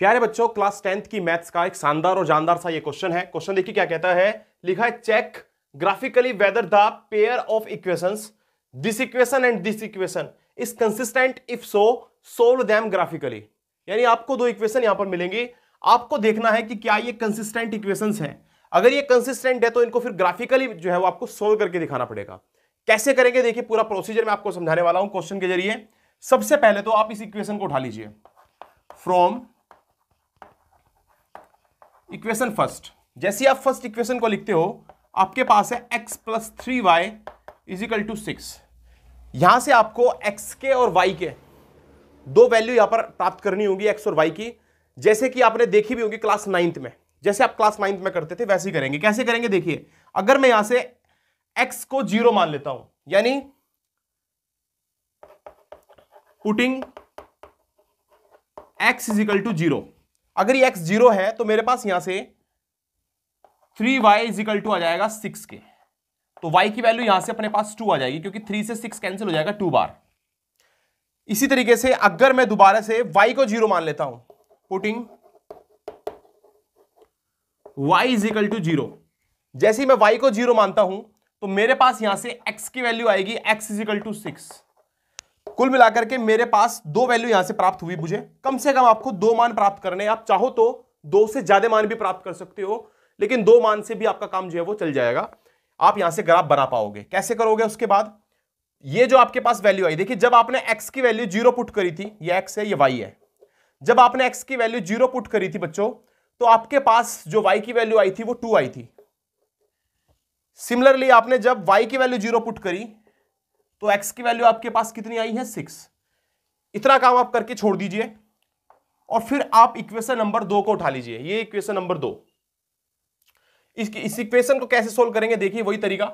प्यारे बच्चों, class 10th की मैथ्स का एक शानदार और जानदार सा ये क्वेश्चन है। क्वेश्चन देखिए क्या कहता है। लिखा है check graphically whether the pair of equations this equation and this equation is consistent, if so solve them graphically. यानी आपको दो इक्वेशन यहां पर मिलेंगी, आपको देखना है कि क्या ये कंसिस्टेंट इक्वेशंस हैं। अगर ये कंसिस्टेंट है तो इनको फिर ग्राफिकली जो है वो आपको सोल्व करके दिखाना पड़ेगा। कैसे करेंगे देखिए, पूरा प्रोसीजर मैं आपको समझाने वाला हूं क्वेश्चन के जरिए। सबसे पहले तो आप इस इक्वेशन को उठा लीजिए फ्रॉम इक्वेशन फर्स्ट। जैसे आप फर्स्ट इक्वेशन को लिखते हो, आपके पास है x plus 3y is equal to 6। यहां से आपको x के और y के दो वैल्यू यहां पर प्राप्त करनी होगी, x और y की, जैसे कि आपने देखी भी होगी क्लास 9th में। जैसे आप क्लास 9th में करते थे वैसे ही करेंगे। कैसे करेंगे देखिए, अगर मैं यहां से x को 0 मान लेता हूं, यानी putting x is equal to 0। अगर ये x 0 है तो मेरे पास यहां से 3y इज इक्वल टू आ जाएगा 6 के। तो y की वैल्यू यहां से अपने पास 2 आ जाएगी, क्योंकि 3 से 6 कैंसिल हो जाएगा 2 बार। इसी तरीके से अगर मैं दोबारा से y को 0 मान लेता हूं, putting y is equal to 0। जैसे ही मैं y को 0 मानता हूं तो मेरे पास यहां से x की वैल्यू आएगी x इज इक्वल टू 6। कुल मिलाकर के मेरे पास दो वैल्यू यहां से प्राप्त हुई। मुझे कम से कम आपको दो मान प्राप्त करने हैं। आप चाहो तो दो से ज्यादा मान भी प्राप्त कर सकते हो, लेकिन दो मान से भी आपका काम जो है वो चल जाएगा। आप यहां से ग्राफ बना पाओगे। कैसे करोगे उसके बाद, ये जो आपके पास वैल्यू आई, देखिए जब आपने x की वैल्यू 0 पुट करी थी, ये x है ये y है। जब आपने x की वैल्यू 0 पुट करी थी बच्चों, तो आपके पास जो y की वैल्यू आई थी वो 2 आई थी। सिमिलरली आपने जब y की वैल्यू 0 पुट करी तो x की वैल्यू आपके पास कितनी आई है 6। इतना काम आप करके छोड़ दीजिए और फिर आप इक्वेशन नंबर 2 को उठा लीजिए। ये इक्वेशन नंबर 2, इस इक्वेशन को कैसे सोल्व करेंगे देखिए, वही तरीका।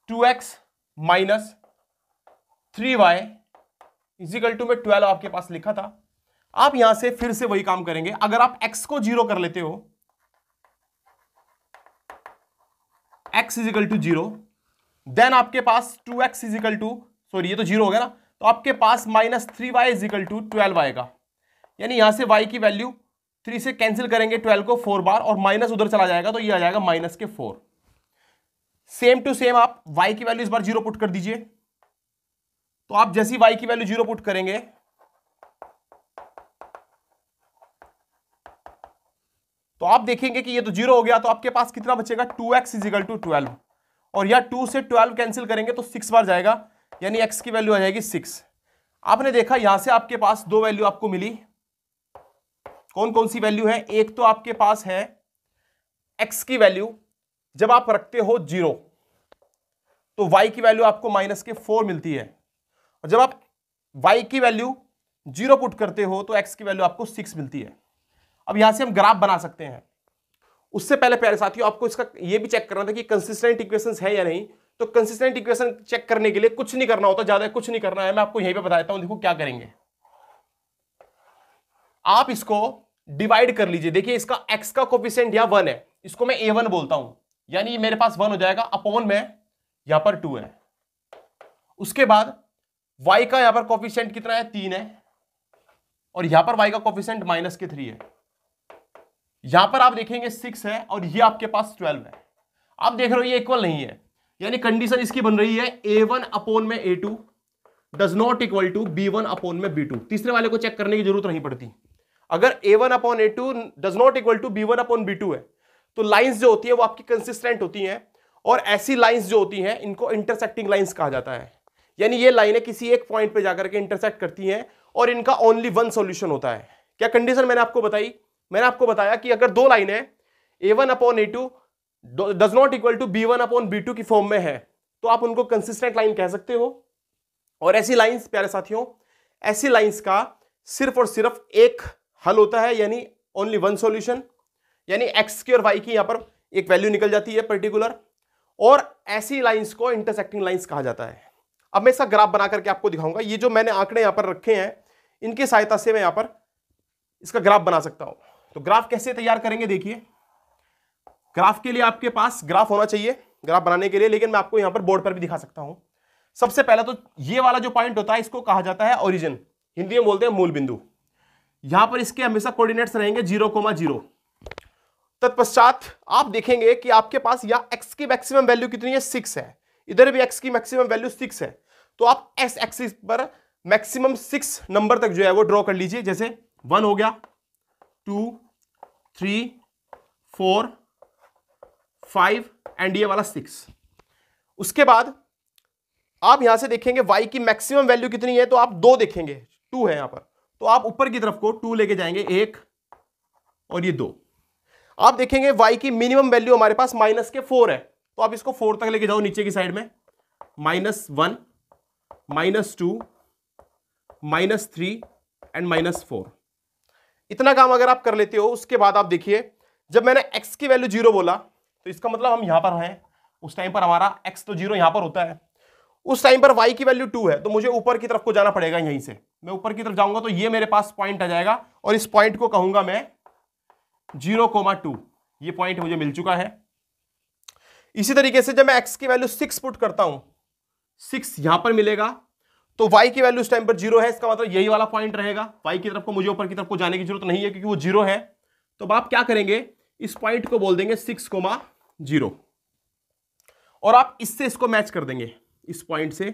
2x minus 3y is equal to में 12 आपके पास लिखा था। आप यहां से फिर से वही काम करेंगे। अगर आप x को 0 कर लेते हो, x is equal to 0, then आपके पास 2x is equal to, sorry ये तो 0 हो गया ना, तो आपके पास minus 3y is equal to 12 आएगा। यानी यहां से y की वैल्यू 3 से कैंसिल करेंगे 12 को 4 बार, और माइनस उधर चला जाएगा तो ये आ जाएगा माइनस के 4। सेम टू सेम आप y की वैल्यू इस बार 0 पुट कर दीजिए। तो आप जैसी y की वैल्यू 0 पुट करेंगे तो आप देखेंगे कि ये तो 0 हो गया, तो आपके पास कितना बचेगा, 2x इज इक्वल टू 12, और या 2 से 12 कैंसिल करेंगे तो 6 बार जाएगा, यानी x की वैल्यू आ जाएगी 6। आपने देखा यहां से आपके पास दो वैल्यू आपको मिली। कौन कौन सी वैल्यू है, एक तो आपके पास है x की वैल्यू जब आप रखते हो 0 तो y की वैल्यू आपको माइनस के 4 मिलती है, और जब आप y की वैल्यू 0 पुट करते हो तो x की वैल्यू आपको 6 मिलती है। अब यहां से हम ग्राफ बना सकते हैं। उससे पहले प्यारे साथियों, आपको इसका ये भी चेक करना था कि कंसिस्टेंट इक्वेशंस है या नहीं। तो कंसिस्टेंट इक्वेशन चेक करने के लिए कुछ नहीं करना होता, ज्यादा कुछ नहीं करना है। मैं आपको यहीं पे बताता हूं, देखो क्या करेंगे। आप इसको डिवाइड कर लीजिए। देखिए इसका x का कोफिशिएंट यहां 1 है, इसको मैं a1 बोलता हूं, यानी मेरे पास 1 हो जाएगा, अपॉन में यहां पर 2 है। उसके बाद y का यहां पर कोफिशिएंट कितना है, 3 है, और यहां पर y का कोफिशिएंट माइनस के 3 है। यहां पर आप देखेंगे 6 है, और ये आपके पास 12 है। आप देख रहे हो ये इक्वल नहीं है, यानी कंडीशन इसकी बन रही है a1 अपॉन में a2 does not equal to b1 upon में b2। तीसरे वाले को चेक करने की जरूरत नहीं पड़ती। अगर a1 upon a2 does not equal to b1 upon b2 है तो लाइंस जो होती है वो आपकी कंसिस्टेंट होती हैं, और ऐसी लाइंस जो होती हैं इनको इंटरसेक्टिंग लाइंस कहा जाता है। यानी ये लाइनें किसी एक पॉइंट पे जाकर के इंटरसेक्ट करती हैं और इनका ओनली वन सॉल्यूशन होता है। क्या कंडीशन मैंने आपको बताई, मैंने आपको बताया कि अगर दो लाइनें a1 upon a2 does not equal to b1 upon b2 की फॉर्म में है तो आप उनको कंसिस्टेंट लाइन कह सकते हो। और ऐसी लाइंस प्यारे साथियों, ऐसी लाइंस का सिर्फ और सिर्फ एक हल होता है, यानी ओनली वन सॉल्यूशन। यानी x की और y की यहां पर एक वैल्यू निकल जाती है पर्टिकुलर, और ऐसी लाइंस को इंटरसेक्टिंग लाइंस कहा जाता है। अब मैं इसका ग्राफ बना करके आपको दिखाऊंगा। ये जो मैंने आंकड़े यहां पर रखे हैं इनकी सहायता से मैं यहां पर इसका ग्राफ बना सकता हूं। तो ग्राफ कैसे तैयार करेंगे देखिए। ग्राफ के लिए आपके पास ग्राफ होना चाहिए ग्राफ बनाने के लिए, लेकिन मैं आपको यहां पर बोर्ड पर भी दिखा सकता हूं। सबसे पहले तो ये वाला जो पॉइंट होता है इसको कहा जाता है ओरिजिन, हिंदी में बोलते हैं मूल बिंदु। यहां पर इसके हमेशा कोऑर्डिनेट्स रहेंगे 0,0। तत्पश्चात आप देखेंगे कि आपके पास यहां x की मैक्सिमम वैल्यू कितनी है, 6 है, इधर भी x की मैक्सिमम वैल्यू 6 है। तो आप x एक्सिस पर मैक्सिमम 6 नंबर तक जो है वो ड्रॉ कर लीजिए। जैसे 1 हो गया, 2, 3, 4, 5 एंड ये वाला 6। उसके बाद आप यहां से देखेंगे y की मैक्सिमम वैल्यू कितनी है, तो आप 2 देखेंगे, 2 है यहां पर, तो आप ऊपर की तरफ को 2 लेके जाएंगे, 1 और ये 2। आप देखेंगे y की मिनिमम वैल्यू हमारे पास -4 है, तो आप इसको 4 तक लेके जाओ नीचे की साइड में, -1, -2, -3 एंड -4। इतना काम अगर आप कर लेते हो, उसके बाद आप देखिए जब मैंने x की वैल्यू 0 बोला तो इसका मतलब हम यहां पर हैं, उस टाइम पर हमारा x तो 0 यहां पर होता है, उस टाइम पर y की वैल्यू 2 है, तो मुझे ऊपर की तरफ को जाना पड़ेगा। यहीं से मैं ऊपर की तरफ जाऊंगा तो ये मेरे पास पॉइंट आ जाएगा और इस पॉइंट को कहूंगा मैं 0,2। ये पॉइंट मुझे मिल चुका है। इसी तरीके से जब मैं x की वैल्यू 6 पुट करता हूं, 6 यहां पर मिलेगा, तो y की वैल्यू इस टाइम पर 0 है, इसका मतलब यही वाला पॉइंट रहेगा। y की तरफ को मुझे ऊपर की तरफ को जाने की जरूरत नहीं है क्योंकि वो 0 है। तो अब आप क्या करेंगे, इस पॉइंट को बोल देंगे 6,0 और आप इससे इसको मैच कर देंगे, इस पॉइंट से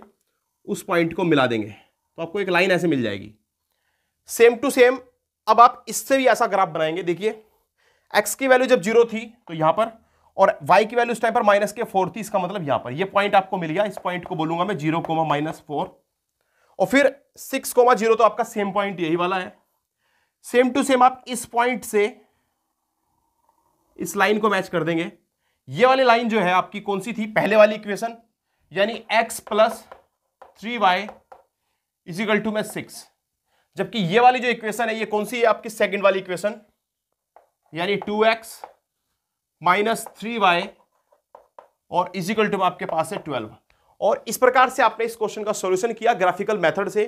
उस पॉइंट को मिला देंगे, तो आपको एक लाइन ऐसे मिल जाएगी। सेम टू सेम अब आप इससे भी ऐसा ग्राफ बनाएंगे। देखिए x की वैल्यू जब 0 थी तो यहां पर, और y की वैल्यू इस टाइम पर -4 थी, इसका मतलब यहां पर ये पॉइंट आपको मिल गया। इस पॉइंट को बोलूंगा मैं 0,-4 और फिर 6,0 तो आपका सेम पॉइंट यही वाला है। सेम टू सेम आप इस पॉइंट से इस लाइन को मैच कर देंगे। ये वाली लाइन जो है आपकी कौन सी थी, पहले वाली इक्वेशन, यानी x + 3y = 6। जबकि ये वाली जो इक्वेशन है ये कौन सी है आपकी, सेकंड वाली इक्वेशन, यानी 2x - 3y और = आपके पास है 12। और इस प्रकार से आपने इस क्वेश्चन का सॉल्यूशन किया ग्राफिकल मेथड से।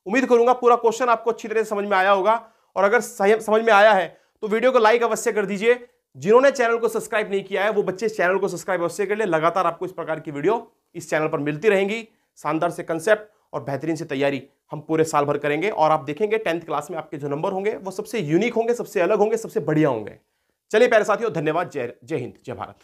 उम्मीद करूंगा पूरा क्वेश्चन आपको अच्छी तरह से समझ में आया होगा, और अगर समझ में आया है तो वीडियो को लाइक अवश्य कर दीजिए। जिन्होंने चैनल को सब्सक्राइब नहीं किया है वो बच्चे चैनल को सब्सक्राइब अवश्य कर ले। लगातार आपको इस प्रकार की वीडियो इस चैनल पर मिलती रहेंगी। शानदार से कंसेप्ट और बेहतरीन से तैयारी हम पूरे साल भर करेंगे, और आप देखेंगे 10th क्लास में आपके जो नंबर होंगे वो सबसे यूनिक होंगे, सबसे अलग होंगे, सबसे बढ़िया होंगे। चलिए प्यारे साथियों, धन्यवाद। जय हिंद, जय भारत।